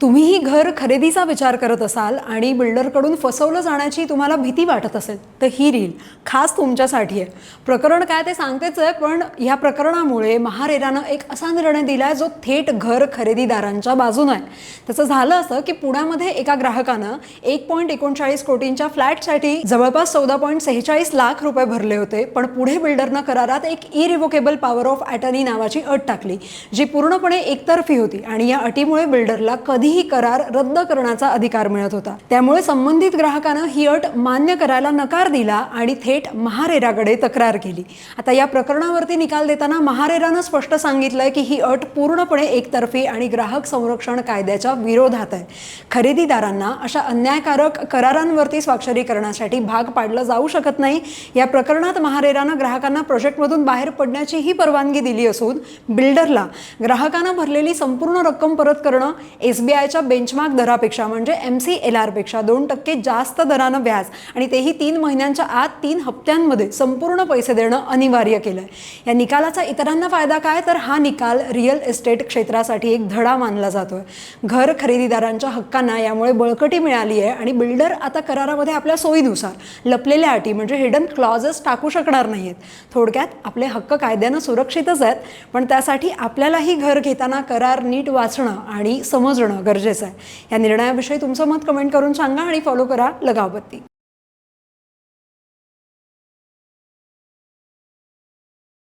तुम्हीही घर खरेदीचा विचार करत असाल आणि बिल्डरकडून फसवलं जाण्याची तुम्हाला भीती वाटत असेल तर ही रील खास तुमच्यासाठी आहे. प्रकरण काय ते सांगतेच आहे, पण ह्या प्रकरणामुळे महारेरानं एक असा निर्णय दिला आहे जो थेट घर खरेदीदारांच्या बाजूनं आहे. त्याचं झालं असं की पुण्यामध्ये एका ग्राहकानं 1.39 कोटींच्या फ्लॅटसाठी जवळपास 14.46 लाख रुपये भरले होते, पण पुढे बिल्डरनं करारात एक इरिव्होकेबल पॉवर ऑफ अटर्नी नावाची अट टाकली, जी पूर्णपणे एकतर्फी होती आणि या अटीमुळे बिल्डरला कधीही करार रद्द करण्याचा अधिकार मिळत होता. त्यामुळे संबंधित ग्राहकानं ही अट मान्य करायला नकार दिला आणि थेट महारेराकडे तक्रार केली. आता या प्रकरणावरती निकाल देताना महारेरानं स्पष्ट सांगितलंय की ही अट पूर्णपणे एकतर्फी आणि ग्राहक संरक्षण कायद्याच्या विरोधात आहे. खरेदीदारांना अशा अन्यायकारक करारांवरती स्वाक्षरी करण्यासाठी भाग पाडलं जाऊ शकत नाही. या प्रकरणात महारेरानं ग्राहकांना प्रोजेक्टमधून बाहेर पडण्याचीही परवानगी दिली असून बिल्डरला ग्राहकानं भरलेली संपूर्ण रक्कम परत करणं, SBIच्या बेंचमार्क दरापेक्षा म्हणजे MCLR पेक्षा 2% जास्त दरानं व्याज आणि तेही 3 महिन्यांच्या आत 3 हप्त्यांमध्ये संपूर्ण पैसे देणं अनिवार्य केलंय. या निकालाचा इतरांना फायदा काय, तर हा निकाल रिअल एस्टेट क्षेत्रासाठी एक धडा मानला जातोय. घर खरेदीदारांच्या हक्कांना यामुळे बळकटी मिळाली आहे आणि बिल्डर आता करारामध्ये आपल्या सोयीनुसार लपलेल्या अटी म्हणजे हिडन क्लॉजेस टाकू शकणार नाहीत. थोडक्यात आपले हक्क कायद्यानं सुरक्षितच आहेत, पण त्यासाठी आपल्यालाही घर घेताना करार नीट वाचणं आणि समजणं गरजेचं आहे. या निर्णयाविषयी तुमचं मत कमेंट करून सांगा आणि फॉलो करा लगावबत्ती.